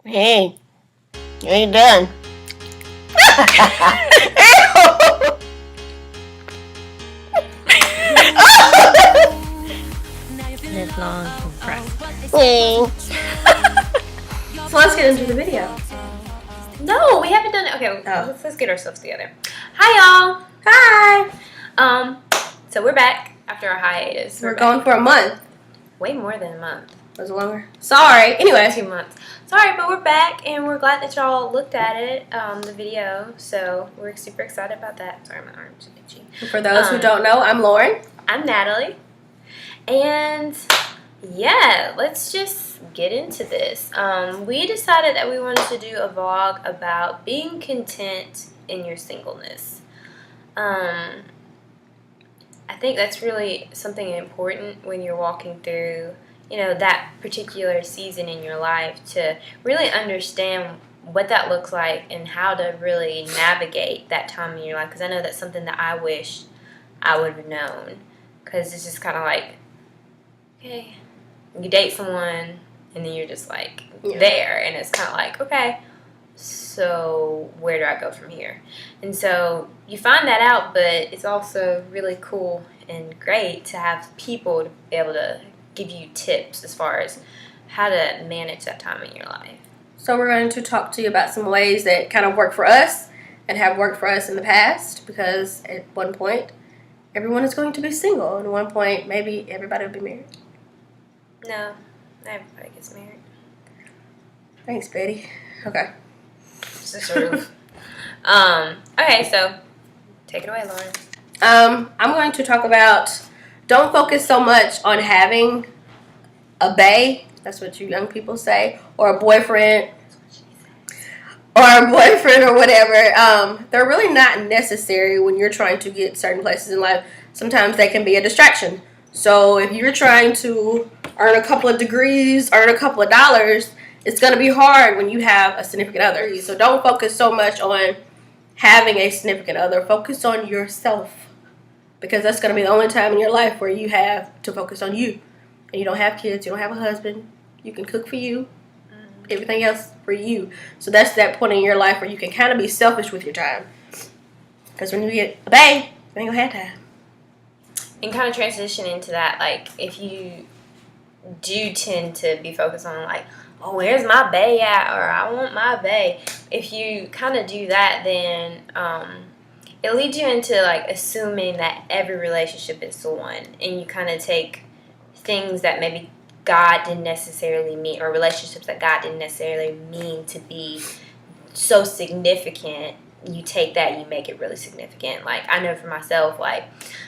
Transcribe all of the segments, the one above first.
Hey, you ain't done. Live long and prosper. Hey. So let's get into the video. No, we haven't done it. Okay, Oh. let's get ourselves together. Hi, y'all. Hi! So we're back after our hiatus. We're gone for a month. way more than a month. Was it longer? Sorry. Anyway. 2 months. Sorry, but we're back and we're glad that y'all looked at it, the video. So we're super excited about that. Sorry, my arm's itchy. For those who don't know, I'm Lauren. I'm Natalie. And yeah, let's just get into this. We decided that we wanted to do a vlog about being content in your singleness. I think that's really something important when you're walking through, that particular season in your life, to really understand what that looks like and how to really navigate that time in your life. Because I know that's something that I wish I would have known. Because it's just kind of like, okay, you date someone and then you're just like there, and it's kind of like, okay, so where do I go from here? And so you find that out, but it's also really cool and great to have people to be able to give you tips as far as how to manage that time in your life. So we're going to talk to you about some ways that kind of work for us and have worked for us in the past, because at one point everyone is going to be single, and at one point maybe everybody will be married. No, not everybody gets married. Thanks, Betty. Okay. So sort of. Okay, so take it away, Lauren. I'm going to talk about, don't focus so much on having a bae, that's what you young people say, or a boyfriend, or whatever. They're really not necessary when you're trying to get certain places in life. Sometimes they can be a distraction. So if you're trying to earn a couple of degrees, earn a couple of dollars, it's going to be hard when you have a significant other. So don't focus so much on having a significant other. Focus on yourself, because that's going to be the only time in your life where you have to focus on you. And you don't have kids, you don't have a husband, you can cook for you, everything else for you. So that's that point in your life where you can kind of be selfish with your time. Because when you get a bae, you ain't going to have time. And kind of transition into that, like, if you do tend to be focused on, like, oh, where's my bae at, or I want my bae. If you kind of do that, then it leads you into, like, assuming that every relationship is the one, and you kind of take things that maybe God didn't necessarily mean, or relationships that God didn't necessarily mean to be so significant. You take that, you make it really significant. Like, I know for myself, like,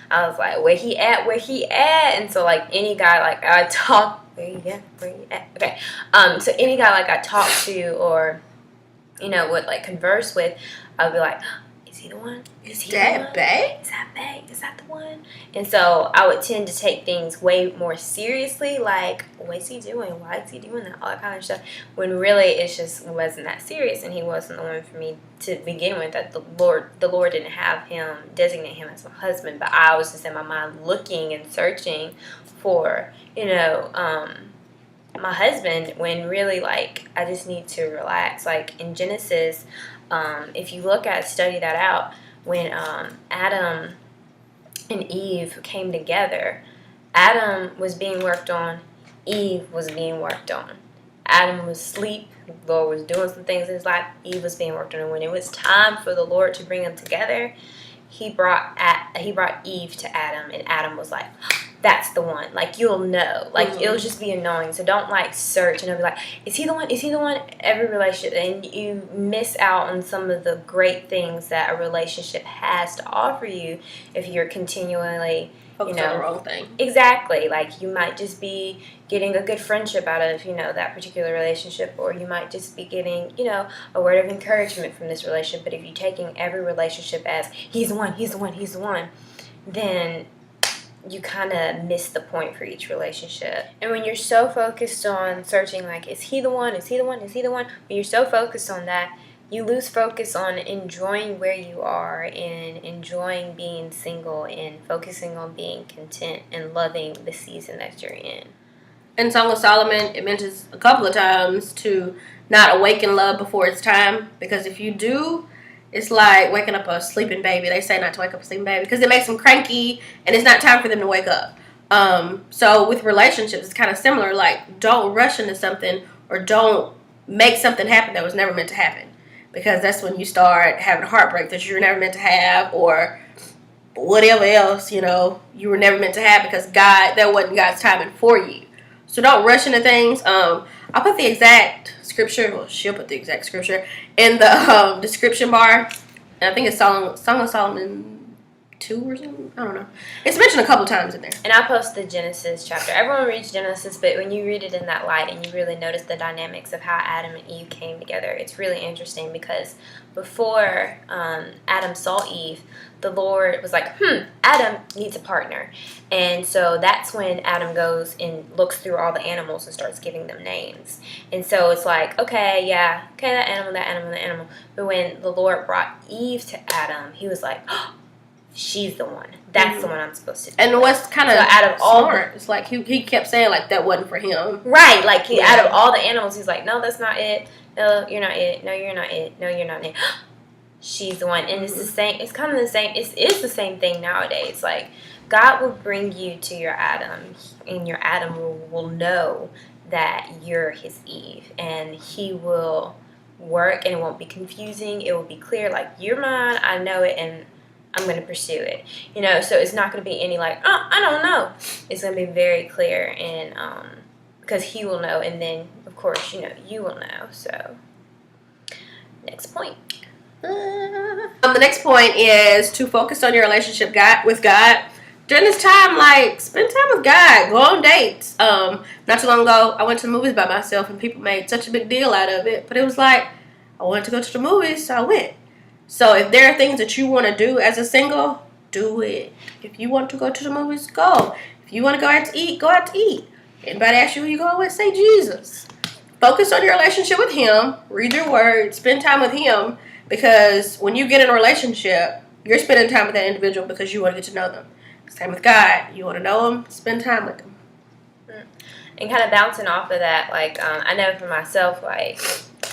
I was like, where he at, and so, like, any guy, like, I talk, where he at, okay, so any guy, like, I talk to, or, would, like, converse with, I would be like, is he the one? Is he that bae? Is that bae? Is that the one? And so I would tend to take things way more seriously, like, what's he doing? Why is he doing that? All that kind of stuff. When really it just wasn't that serious, and he wasn't the one for me to begin with. That the Lord didn't have him, designate him as my husband, but I was just in my mind looking and searching for, my husband, when really, like, I just need to relax. Like, in Genesis, if you study that out, when Adam and Eve came together, Adam was being worked on, Eve was being worked on. Adam was asleep, the Lord was doing some things in his life, Eve was being worked on. And when it was time for the Lord to bring them together, he brought Eve to Adam, and Adam was like, that's the one. Like, you'll know. Like, it'll just be a knowing. So don't, like, search and it'll be like, is he the one? Is he the one? Every relationship. And you miss out on some of the great things that a relationship has to offer you if you're continually, Focus on the wrong thing. Exactly. Like, you might just be getting a good friendship out of, that particular relationship, or you might just be getting, a word of encouragement from this relationship. But if you're taking every relationship as, he's the one, then you kind of miss the point for each relationship. And when you're so focused on searching, like, is he the one? When you're so focused on that, you lose focus on enjoying where you are, and enjoying being single, and focusing on being content and loving the season that you're in. in Song of Solomon, it mentions a couple of times to not awaken love before it's time. Because if you do, it's like waking up a sleeping baby. They say not to wake up a sleeping baby because it makes them cranky and it's not time for them to wake up. So with relationships, it's kind of similar. Like, don't rush into something or don't make something happen that was never meant to happen. Because that's when you start having heartbreak that you were never meant to have, or whatever else, you were never meant to have because that wasn't God's timing for you. So don't rush into things. I'll put the exact scripture, well, she'll put the exact scripture in the description bar. And I think it's Song of Solomon 2 or something. I don't know. It's mentioned a couple times in there. And I'll post the Genesis chapter. Everyone reads Genesis, but when you read it in that light and you really notice the dynamics of how Adam and Eve came together, it's really interesting because before Adam saw Eve, the Lord was like, Adam needs a partner. And so that's when Adam goes and looks through all the animals and starts giving them names. And so it's like, okay, that animal. But when the Lord brought Eve to Adam, he was like, she's the one. That's the one I'm supposed to do. And what's kind of out of all smart, it's like he kept saying like that wasn't for him. Right, like out of all the animals, he's like, no, that's not it. No, you're not it. No, you're not it. No, you're not it. She's the one. And it's the same. It's kind of the same. It's the same thing nowadays. Like, God will bring you to your Adam, and your Adam will know that you're his Eve, and he will work, and it won't be confusing. It will be clear, like, you're mine. I know it, and I'm going to pursue it. So it's not going to be any like, oh, I don't know. It's going to be very clear, and because he will know, and then of course you will know. So next point. The next point is to focus on your relationship with God. During this time, like, spend time with God. Go on dates. Not too long ago, I went to the movies by myself, and people made such a big deal out of it. But it was like, I wanted to go to the movies, so I went. So if there are things that you want to do as a single, do it. If you want to go to the movies, go. If you want to go out to eat, go out to eat. Anybody ask you who you go with, say Jesus. Focus on your relationship with him. Read your word. Spend time with him. Because when you get in a relationship, you're spending time with that individual because you want to get to know them. Same with God. You want to know him, spend time with him. And kind of bouncing off of that, like, I know for myself, like,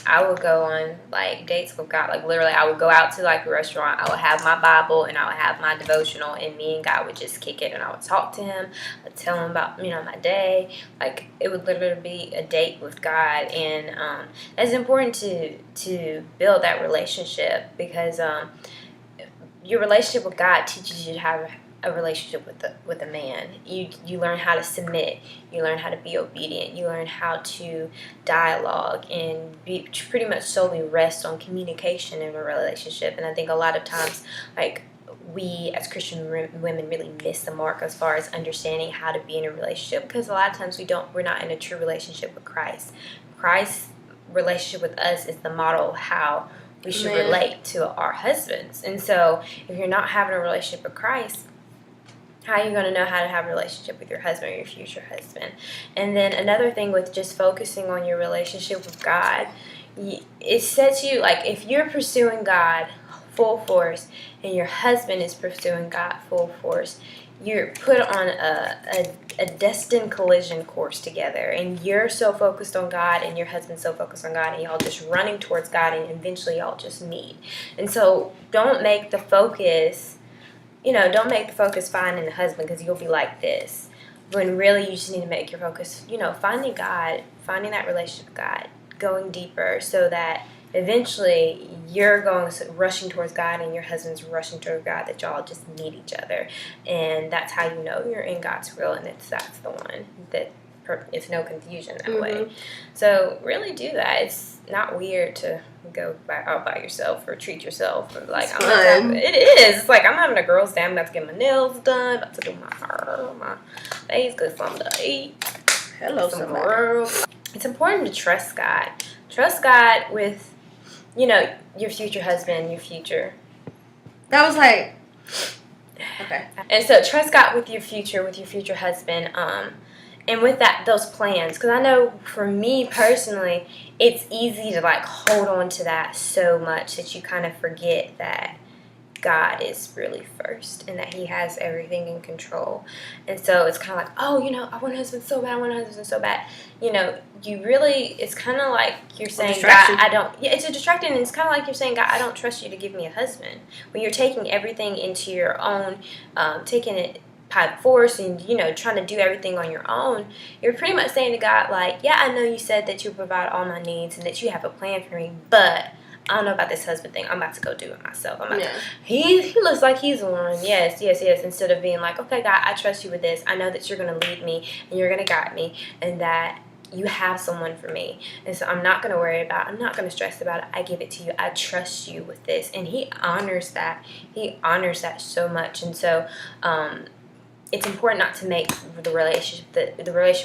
I would go on, like, dates with God. Like, literally, I would go out to, like, a restaurant. I would have my Bible, and I would have my devotional, and me and God would just kick it, and I would talk to him. I would tell him about, my day. Like, it would literally be a date with God. And it's important to build that relationship because your relationship with God teaches you to have a relationship with a man. You learn how to submit. You learn how to be obedient. You learn how to dialogue and pretty much solely rest on communication in a relationship. And I think a lot of times, like, we as Christian women really miss the mark as far as understanding how to be in a relationship, because a lot of times we're not in a true relationship with Christ. Christ's relationship with us is the model of how we should relate to our husbands. And so if you're not having a relationship with Christ, how are you going to know how to have a relationship with your husband or your future husband? And then another thing with just focusing on your relationship with God, it sets you, like, if you're pursuing God full force and your husband is pursuing God full force, you're put on a destined collision course together, and you're so focused on God and your husband's so focused on God, and y'all just running towards God, and eventually y'all just meet. And so don't make the focus finding a husband, because you'll be like this, when really you just need to make your focus, finding God, finding that relationship with God, going deeper, so that eventually you're rushing towards God and your husband's rushing towards God, that y'all just need each other. And that's how you know you're in God's will, and that's the one that it's no confusion that way. So really do that. It's not weird to go out by yourself or treat yourself. Or like, it is. It's like, I'm having a girl's day. I'm about to get my nails done, about to do my hair, my face, get something to eat. Hello, somebody. It's important to trust God. Trust God with, your future husband, your future. That was like, okay. And so trust God with your future husband. And with those plans, because I know for me personally, it's easy to, like, hold on to that so much that you kind of forget that God is really first and that he has everything in control. And so it's kind of like, oh, I want a husband so bad, I want a husband so bad. You really, it's kind of like you're saying, God, it's a distraction, and it's kind of like you're saying, God, I don't trust you to give me a husband. When you're taking everything into your own, taking it by force and, trying to do everything on your own, you're pretty much saying to God, like, yeah, I know you said that you provide all my needs and that you have a plan for me, but I don't know about this husband thing. I'm about to go do it myself. He looks like he's the one. Yes. Instead of being like, okay, God, I trust you with this. I know that you're going to lead me and you're going to guide me and that you have someone for me. And so I'm not going to worry about it. I'm not going to stress about it. I give it to you. I trust you with this. And he honors that. He honors that so much. And so it's important not to make the relationship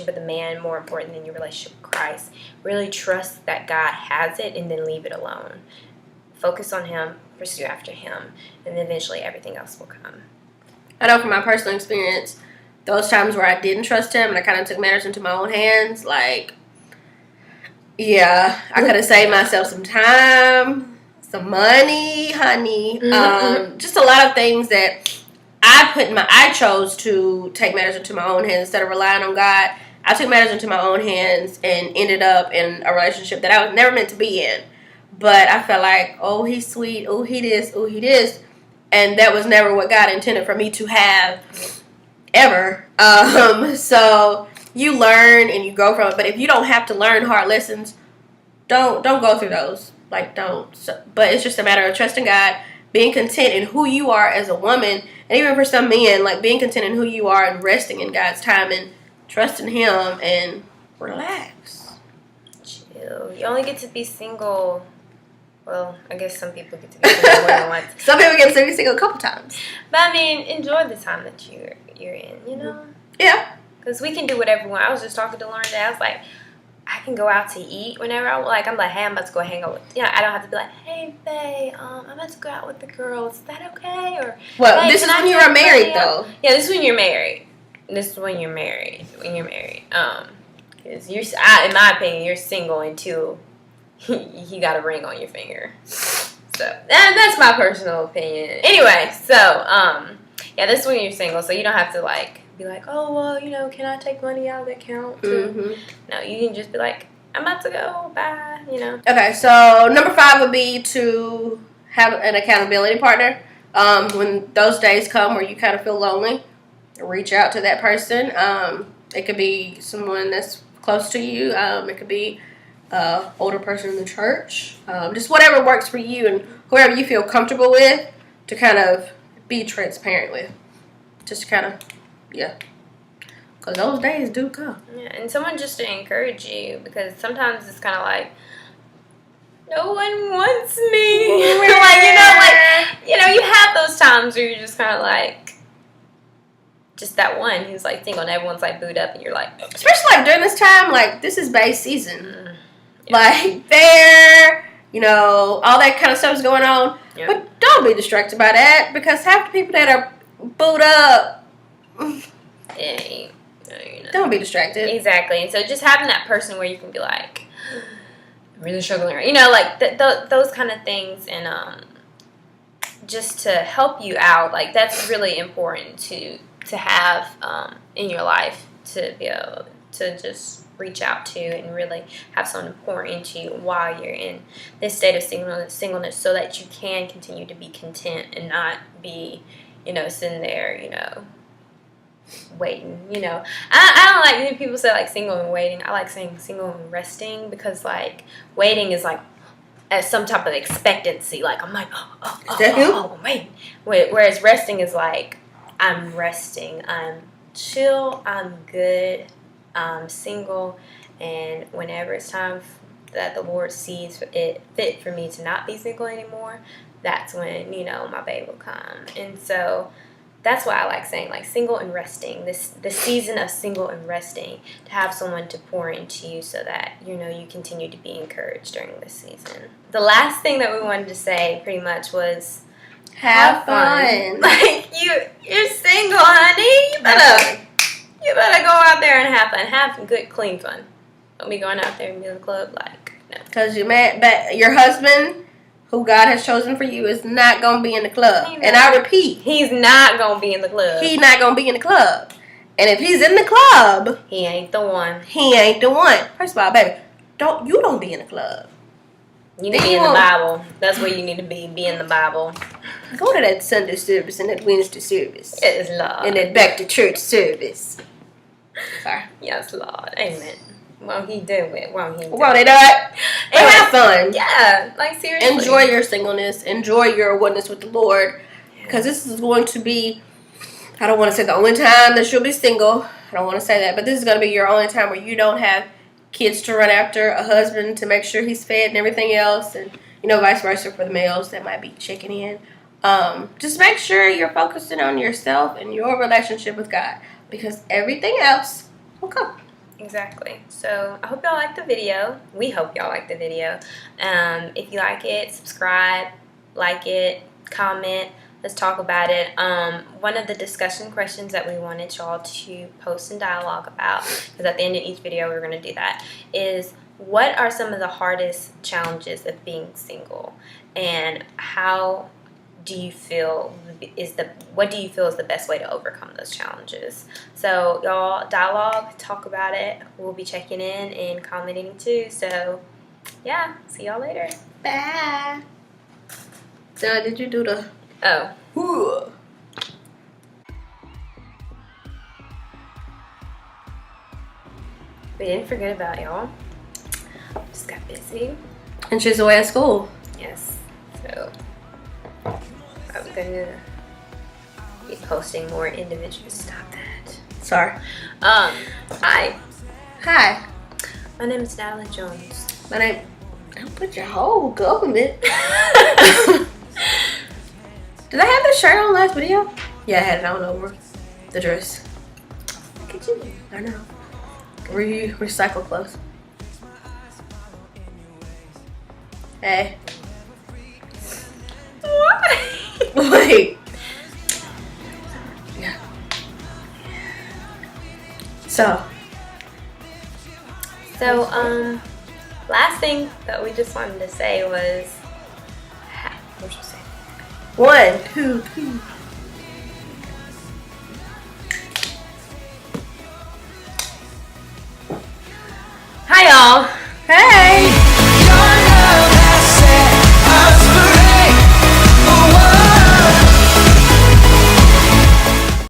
with the man more important than your relationship with Christ. Really trust that God has it and then leave it alone. Focus on him, pursue after him, and then eventually everything else will come. I know from my personal experience, those times where I didn't trust him and I kind of took matters into my own hands, like, yeah, I could have saved myself some time, some money, honey, just a lot of things that I chose to take matters into my own hands instead of relying on God. I took matters into my own hands and ended up in a relationship that I was never meant to be in. But I felt like, oh, he's sweet, oh, he this. And that was never what God intended for me to have ever. So you learn and you grow from it. But if you don't have to learn hard lessons, don't go through those. Like, don't. So, but it's just a matter of trusting God, being content in who you are as a woman. And even for some men, like being content in who you are and resting in God's time and trusting him and relax. Chill. You only get to be single. Well, I guess some people get to be single more than once. Some people get to be single a couple times. But I mean, enjoy the time that you're in, Yeah. Because we can do whatever we want. I was just talking to Lauren today. I was like, I can go out to eat whenever I like. I'm like, hey, I'm about to go hang out with. I don't have to be like, hey, babe, I'm about to go out with the girls. Is that okay? Or well, hey, this is when you are married, though. Yeah, this is when you're married. This is when you're married. Because in my opinion, you're single until you got a ring on your finger. So that's my personal opinion. Anyway, so yeah, this is when you're single, so you don't have to like be like, oh well, can I take money out of the account? No, you can just be like, I'm about to go, bye. Okay, so number 5 would be to have an accountability partner. When those days come where you kind of feel lonely, reach out to that person. It could be someone that's close to you. It could be an older person in the church. Just whatever works for you and whoever you feel comfortable with to kind of be transparent with. Just kind of, yeah. Because those days do come. Yeah, and someone just to encourage you, because sometimes it's kind of like, no one wants me. You have those times where you're just kind of like, just that one who's like single and everyone's like booed up and you're like, okay. Especially like during this time, like this is bae season. Yeah. Like all that kind of stuff is going on. Yeah. But don't be distracted by that because half the people that are booed up, don't be distracted. Exactly. And so just having that person where you can be like, I'm really struggling, like those kind of things, and just to help you out, like that's really important to have in your life, to be able to just reach out to and really have someone pour into you while you're in this state of singleness so that you can continue to be content and not be, sitting there, waiting, I don't like when people say like single and waiting. I like saying single and resting, because like waiting is like as some type of expectancy, like I'm like I'm waiting, whereas resting is like I'm resting, I'm chill, I'm good, I'm single, and whenever it's time that the Lord sees it fit for me to not be single anymore, that's when my babe will come. And so that's why I like saying like single and resting, the season of single and resting, to have someone to pour into you so that you continue to be encouraged during this season. The last thing that we wanted to say pretty much was have fun. Like you're single, honey. You better go out there and have fun. Have good, clean fun. Don't be going out there and be in the club like no. Because your husband, who God has chosen for you is not going to be in the club. And I repeat, he's not going to be in the club. He's not going to be in the club. And if he's in the club, he ain't the one. He ain't the one. First of all, baby, don't be in the club. You need to be in the Bible. That's where you need to be. Be in the Bible. Go to that Sunday service and that Wednesday service. Yes, Lord. And that back to church service. Sorry. Yes, Lord. Amen. Won't he do it? Won't he do Won't it? they do it? And have fun. Yeah. Like, seriously. Enjoy your singleness. Enjoy your oneness with the Lord. Because this is going to be, I don't want to say the only time that you'll be single. I don't want to say that. But this is going to be your only time where you don't have kids to run after, a husband to make sure he's fed and everything else. And, vice versa for the males that might be checking in. Just make sure you're focusing on yourself and your relationship with God. Because everything else will come. Exactly. So I hope y'all like the video. We hope y'all like the video. If you like it, subscribe, like it, comment. Let's talk about it. One of the discussion questions that we wanted y'all to post and dialogue about, because at the end of each video we're going to do that, is what are some of the hardest challenges of being single, and how do you feel what do you feel is the best way to overcome those challenges? So y'all dialogue, talk about it. We'll be checking in and commenting too. So yeah, see y'all later. Bye. So did you do the Oh. We didn't forget about y'all. Just got busy. And she's away at school. Yes. So I'm gonna be posting more individual. Stop that. Sorry. Hi. Hi. My name is Natalie Jones. Don't put your whole government. Did I have this shirt on last video? Yeah, I had it on over the dress. Look at you. I know. Recycle clothes. Hey. Why? Wait. Yeah. So, last thing that we just wanted to say was, what should I say? 1, 2, 3. Hi y'all.